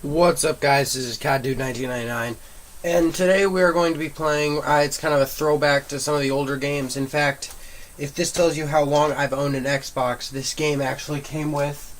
What's up, guys? This is CodDude1999, and today we are going to be playing, it's kind of a throwback to some of the older games. In fact, if this tells you how long I've owned an Xbox, this game actually came with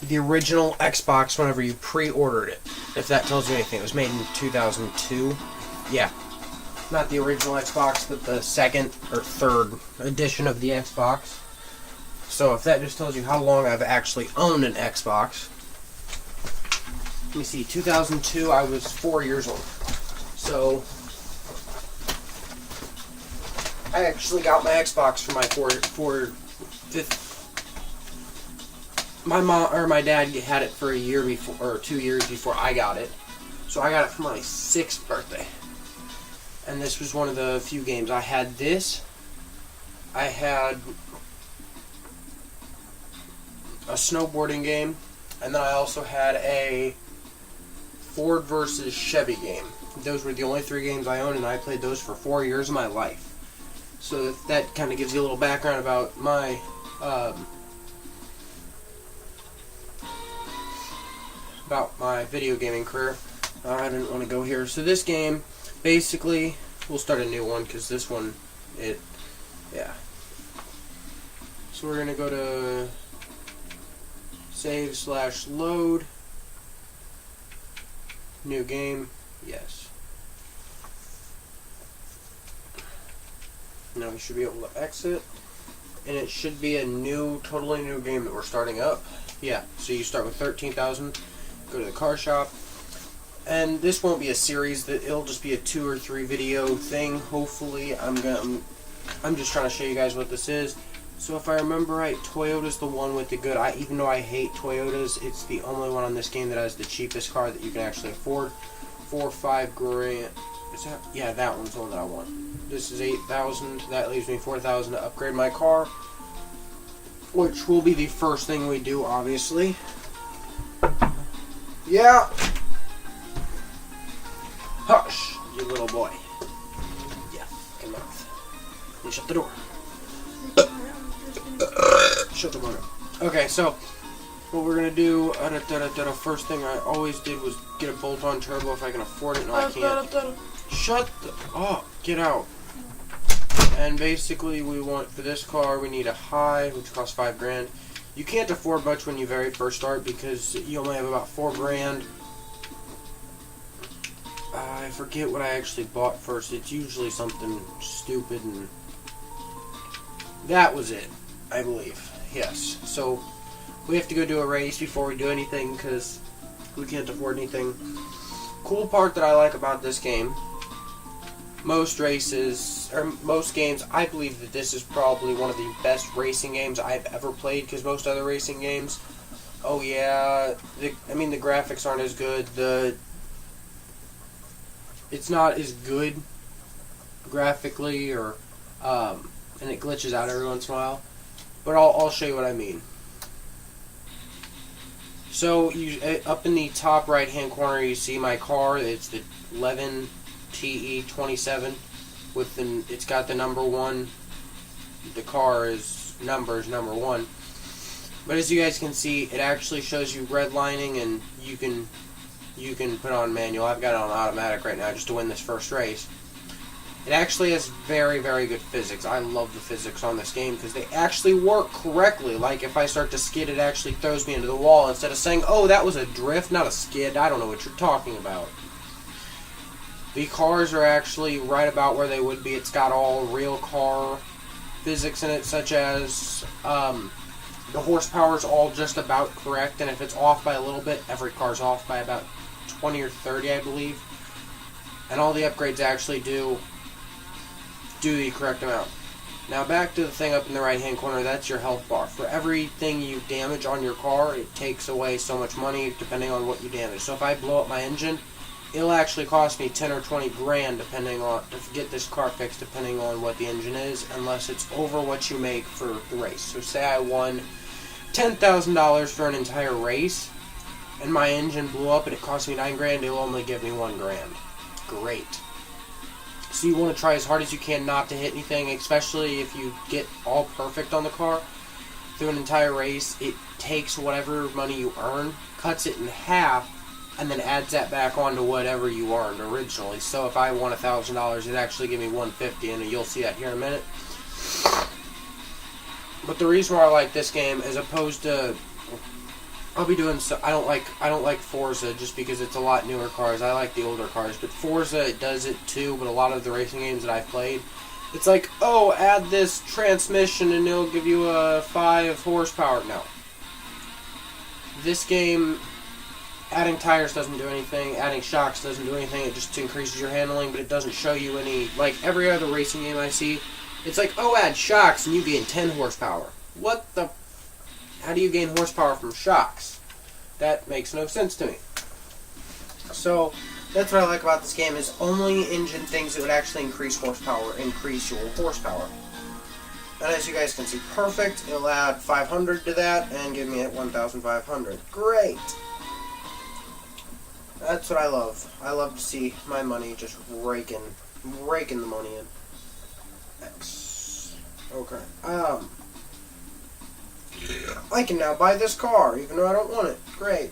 the original Xbox whenever you pre-ordered it. If that tells you anything. It was made in 2002. Yeah. Not the original Xbox, but the second or third edition of the Xbox. So if that just tells you how long I've actually owned an Xbox. Let me see, 2002, I was 4 years old. So, I actually got my Xbox for my my mom, or my dad had it for a year before, or 2 years before I got it. So I got it for my 6th birthday. And this was one of the few games. I had this. I had a snowboarding game. And then I also had a Ford versus Chevy game. Those were the only 3 games I owned, and I played those for 4 years of my life. So that kind of gives you a little background about my video gaming career. I didn't want to go here. So this game, basically, we'll start a new one because this one, yeah. So we're gonna go to save/load. New game, yes. Now we should be able to exit, and it should be a totally new game that we're starting up. Yeah, so you start with 13,000, go to the car shop, and this won't be a series. It'll just be a 2 or 3 video thing. Hopefully, I'm just trying to show you guys what this is. So if I remember right, Toyota's the one with the good. Even though I hate Toyotas, it's the only one on this game that has the cheapest car that you can actually afford. 4 or 5 grand. Is that? Yeah, that one's the one that I want. This is 8,000. That leaves me 4,000 to upgrade my car, which will be the first thing we do, obviously. Yeah. Hush, you little boy. Yeah, come on. You shut the door. Shut the window. Okay, so what we're gonna do, first thing I always did was get a bolt-on turbo if I can afford it. No, I can't. Shut the... Oh, get out. And basically we want, for this car, we need a high, which costs 5 grand. You can't afford much when you very first start because you only have about 4 grand. I forget what I actually bought first. It's usually something stupid, and that was it, I believe. Yes, so we have to go do a race before we do anything because we can't afford anything. Cool part that I like about this game, most races, or most games, I believe that this is probably one of the best racing games I've ever played, because most other racing games, oh yeah, the graphics aren't as good, it's not as good graphically, or, and it glitches out every once in a while. But I'll show you what I mean. So up in the top right hand corner you see my car. It's the 11 TE27 with it's got the number 1. The car is number 1. But as you guys can see, it actually shows you redlining, and you can put on manual. I've got it on automatic right now just to win this first race. It actually has very, very good physics. I love the physics on this game because they actually work correctly. Like, if I start to skid, it actually throws me into the wall instead of saying, oh, that was a drift, not a skid. I don't know what you're talking about. The cars are actually right about where they would be. It's got all real car physics in it, such as the horsepower is all just about correct, and if it's off by a little bit, every car's off by about 20 or 30, I believe. And all the upgrades actually do the correct amount. Now back to the thing up in the right hand corner, that's your health bar. For everything you damage on your car, it takes away so much money depending on what you damage. So if I blow up my engine, it'll actually cost me 10 or 20 grand depending on, to get this car fixed, depending on what the engine is, unless it's over what you make for the race. So say I won $10,000 for an entire race, and my engine blew up and it cost me 9 grand, it'll only give me 1 grand. Great. So you want to try as hard as you can not to hit anything, especially if you get all perfect on the car. Through an entire race, it takes whatever money you earn, cuts it in half, and then adds that back onto whatever you earned originally. So if I won $1,000, it actually give me $150, and you'll see that here in a minute. But the reason why I like this game, as opposed to, I'll be doing so. I don't like Forza just because it's a lot newer cars. I like the older cars, but Forza it does it too. But a lot of the racing games that I've played, it's like, oh, add this transmission and it'll give you a 5 horsepower. No. This game, adding tires doesn't do anything. Adding shocks doesn't do anything. It just increases your handling, but it doesn't show you any. Like every other racing game I see, it's like, oh, add shocks and you gain 10 horsepower. What the? How do you gain horsepower from shocks? That makes no sense to me. So, that's what I like about this game, is only engine things that would actually increase your horsepower. And as you guys can see, perfect. It'll add 500 to that and give me at 1,500. Great! That's what I love. I love to see my money just raking the money in. X. Okay. I can now buy this car, even though I don't want it. Great.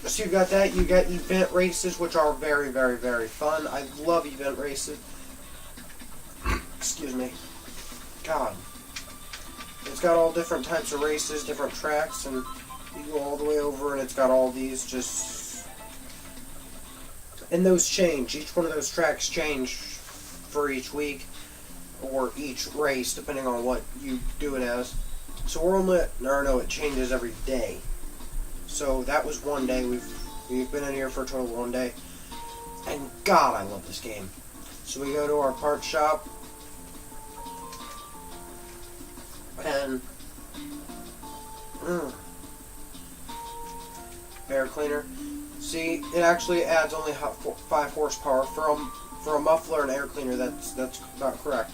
So you got that. You got event races, which are very, very, very fun. I love event races. Excuse me. God. It's got all different types of races, different tracks, and you go all the way over, and it's got all these just... And those change. Each one of those tracks change for each week, or each race, depending on what you do it as. So we're only... No, it changes every day. So that was one day. We've been in here for a total of one day. And God, I love this game. So we go to our parts shop. And... air cleaner. See, it actually adds only 5 horsepower. For a muffler and air cleaner, that's about correct.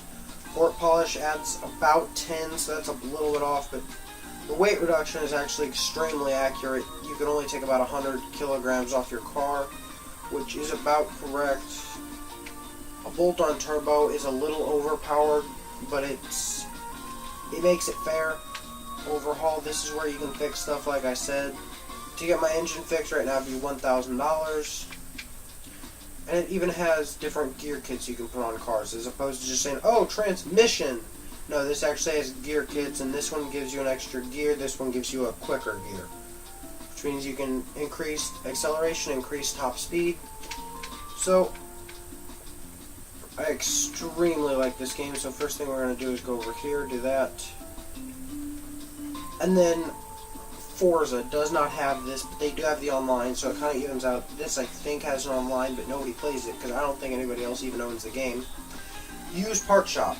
Port polish adds about 10, so that's a little bit off, but the weight reduction is actually extremely accurate. You can only take about 100 kilograms off your car, which is about correct. A bolt-on turbo is a little overpowered, but it makes it fair. Overhaul, this is where you can fix stuff like I said. To get my engine fixed right now, it'd be $1,000. And it even has different gear kits you can put on cars, as opposed to just saying, oh, transmission. No, this actually has gear kits, and this one gives you an extra gear, this one gives you a quicker gear. Which means you can increase acceleration, increase top speed. So, I extremely like this game, so first thing we're going to do is go over here, do that. And then Forza does not have this, but they do have the online, so it kind of evens out. This, I think, has an online, but nobody plays it, because I don't think anybody else even owns the game. Used Part Shop.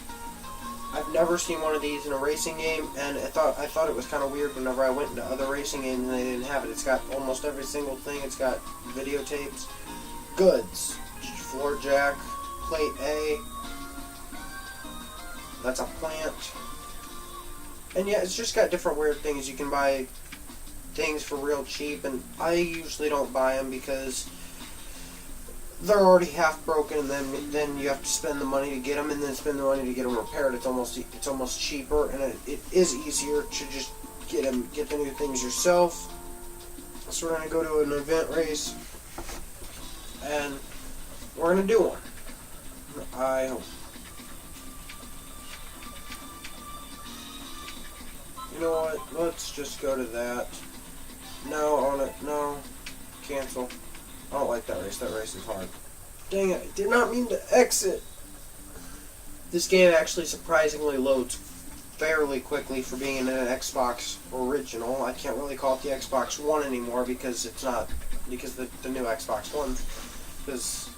I've never seen one of these in a racing game, and I thought it was kind of weird whenever I went into other racing games and they didn't have it. It's got almost every single thing. It's got videotapes. Goods. Floor jack. Plate A. That's a plant. And yeah, it's just got different weird things. You can buy things for real cheap, and I usually don't buy them because they're already half broken, and then you have to spend the money to get them, and then spend the money to get them repaired. It's almost cheaper, and it is easier to just get the new things yourself. So we're gonna go to an event race, and we're gonna do one. I hope. You know what? Let's just go to that. No, on it. No. Cancel. I don't like that race. That race is hard. Dang it. I did not mean to exit. This game actually surprisingly loads fairly quickly for being an Xbox original. I can't really call it the Xbox One anymore because it's not. Because the new Xbox One. Because,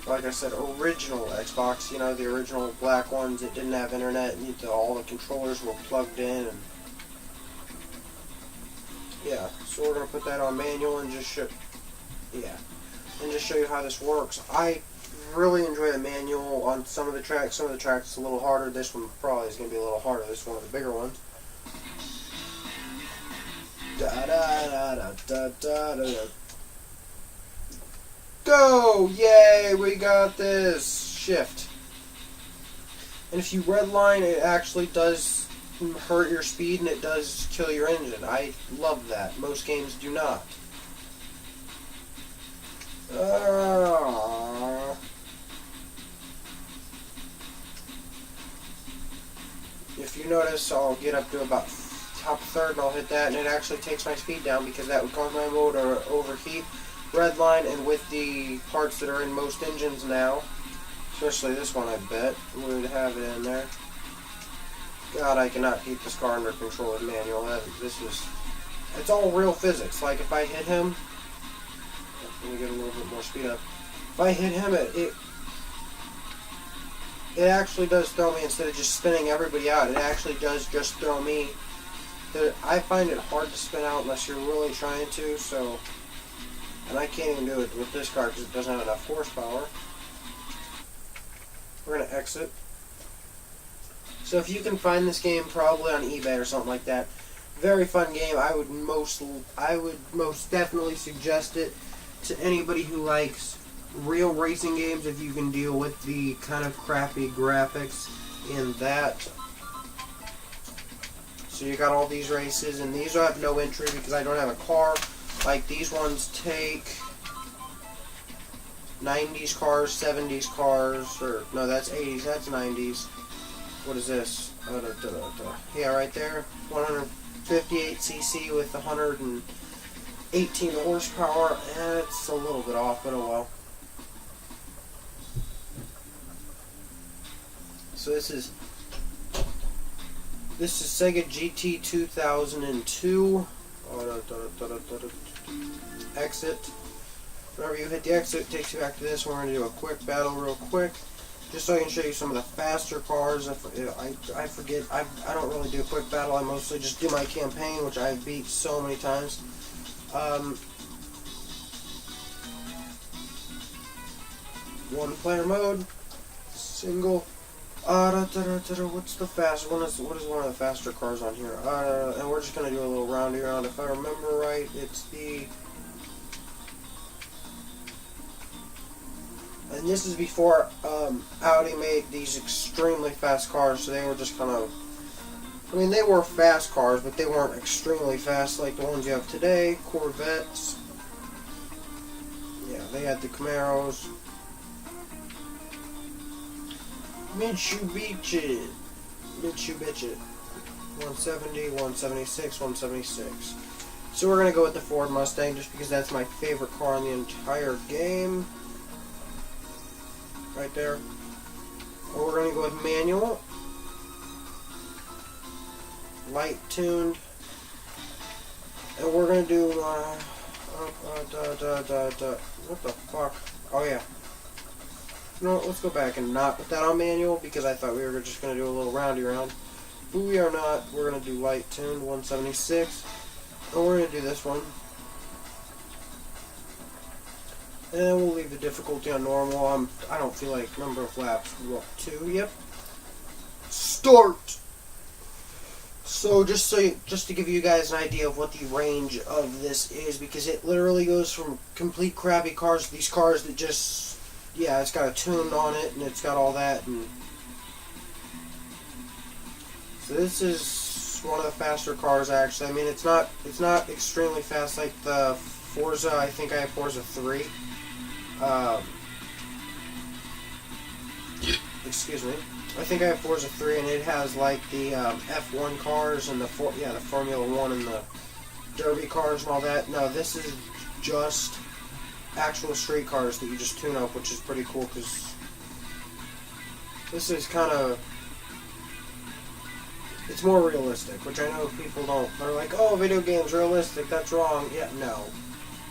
like I said, original Xbox, you know, the original black ones, it didn't have internet, and all the controllers were plugged in, and yeah, so we're going to put that on manual and just show you how this works. I really enjoy the manual on some of the tracks. Some of the tracks is a little harder. This one probably is going to be a little harder. This is one of the bigger ones. Go! Yay! We got this! Shift. And if you redline, it actually does hurt your speed, and it does kill your engine. I love that. Most games do not. If you notice, I'll get up to about top third and I'll hit that, and it actually takes my speed down because that would cause my motor to overheat. Redline, and with the parts that are in most engines now, especially this one, I bet we would have it in there. God, I cannot keep this car under control with manual. It's all real physics. Like if I hit him, let me get a little bit more speed up. If I hit him, it actually does throw me instead of just spinning everybody out. It actually does just throw me. I find it hard to spin out unless you're really trying to. So, and I can't even do it with this car because it doesn't have enough horsepower. We're gonna exit. So if you can find this game, probably on eBay or something like that, very fun game. I would most definitely suggest it to anybody who likes real racing games if you can deal with the kind of crappy graphics in that. So you got all these races, and these have no entry because I don't have a car. Like these ones take 90s cars, 70s cars, or no, that's 80s, that's 90s. What is this? Yeah, right there. 158cc with 118 horsepower, and it's a little bit off, but oh well. So this is Sega GT 2002. Exit. Whenever you hit the exit, it takes you back to this. We're going to do a quick battle real quick, just so I can show you some of the faster cars. I forget. I don't really do a quick battle. I mostly just do my campaign, which I've beat so many times. One player mode, single. What's the fast? What is one of the faster cars on here? And we're just gonna do a little roundy round. If I remember right, it's the. And this is before Audi made these extremely fast cars, so they were just kind of. I mean, they were fast cars, but they weren't extremely fast like the ones you have today. Corvettes. Yeah, they had the Camaros. Mitsubishi. 170, 176, 176. So we're going to go with the Ford Mustang just because that's my favorite car in the entire game. Right there. Or we're going to go with manual. Light tuned. And we're going to do, what the fuck? Oh yeah. No, let's go back and not put that on manual because I thought we were just going to do a little roundy round. But we are not. We're going to do light tuned 176. And we're going to do this one. And we'll leave the difficulty on normal. I don't feel like number of laps. What, 2? Yep. Start! So just to give you guys an idea of what the range of this is, because it literally goes from complete crappy cars to these cars that just, yeah, it's got a tune on it and it's got all that. And so this is one of the faster cars actually. I mean, it's not extremely fast like the Forza. I think I have Forza 3. Excuse me. I think I have Forza 3, and it has like the F1 cars and the Formula 1 and the Derby cars and all that. No, this is just actual street cars that you just tune up, which is pretty cool because this is kind of, it's more realistic, which I know people don't. They're like, oh, video games realistic, that's wrong. Yeah, no.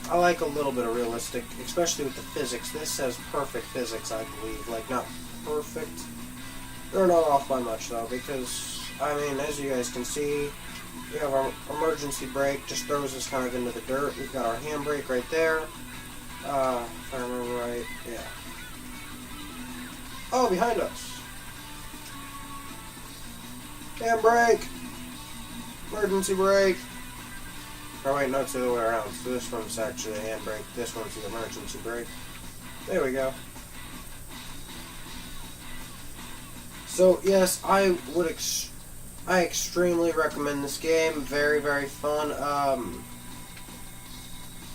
I like a little bit of realistic, especially with the physics. This says perfect physics, I believe. Like, not perfect. They're not off by much, though, because, I mean, as you guys can see, we have our emergency brake, just throws us kind of into the dirt. We've got our handbrake right there. If I remember right, yeah. Oh, behind us. Handbrake! Emergency brake! Oh wait, no, it's the other way around. So this one's actually the handbrake, this one's the emergency brake. There we go. So yes, I extremely recommend this game. Very, very fun.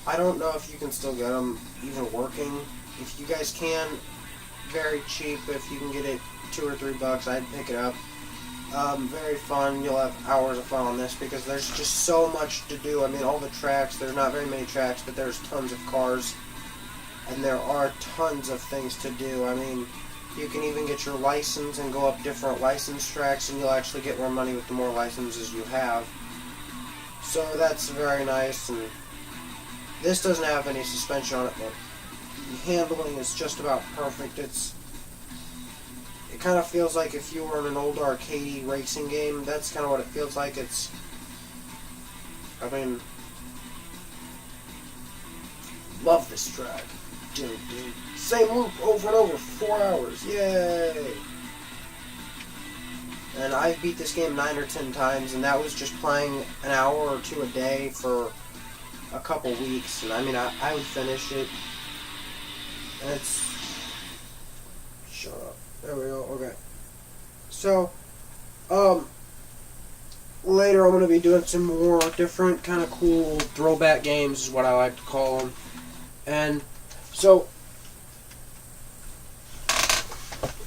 I don't know if you can still get them even working. If you guys can, very cheap. If you can get it $2 or $3, I'd pick it up. Very fun. You'll have hours of fun on this because there's just so much to do. I mean, all the tracks, there's not very many tracks, but there's tons of cars. And there are tons of things to do. I mean, you can even get your license and go up different license tracks, and you'll actually get more money with the more licenses you have. So that's very nice. And this doesn't have any suspension on it, but the handling is just about perfect. It kind of feels like if you were in an old arcadey racing game. That's kind of what it feels like. I mean, love this track. Dude. Same loop over and over for 4 hours. Yay! And I've beat this game 9 or 10 times, and that was just playing an hour or two a day for a couple weeks. And I mean, I would finish it. And it's... Shut up. There we go. Okay. So, later I'm going to be doing some more different kind of cool throwback games, is what I like to call them. And so,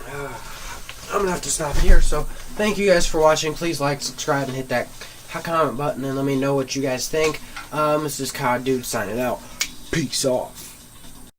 I'm going to have to stop here. So, thank you guys for watching. Please like, subscribe, and hit that comment button and let me know what you guys think. This is COD Dude signing out. Peace off.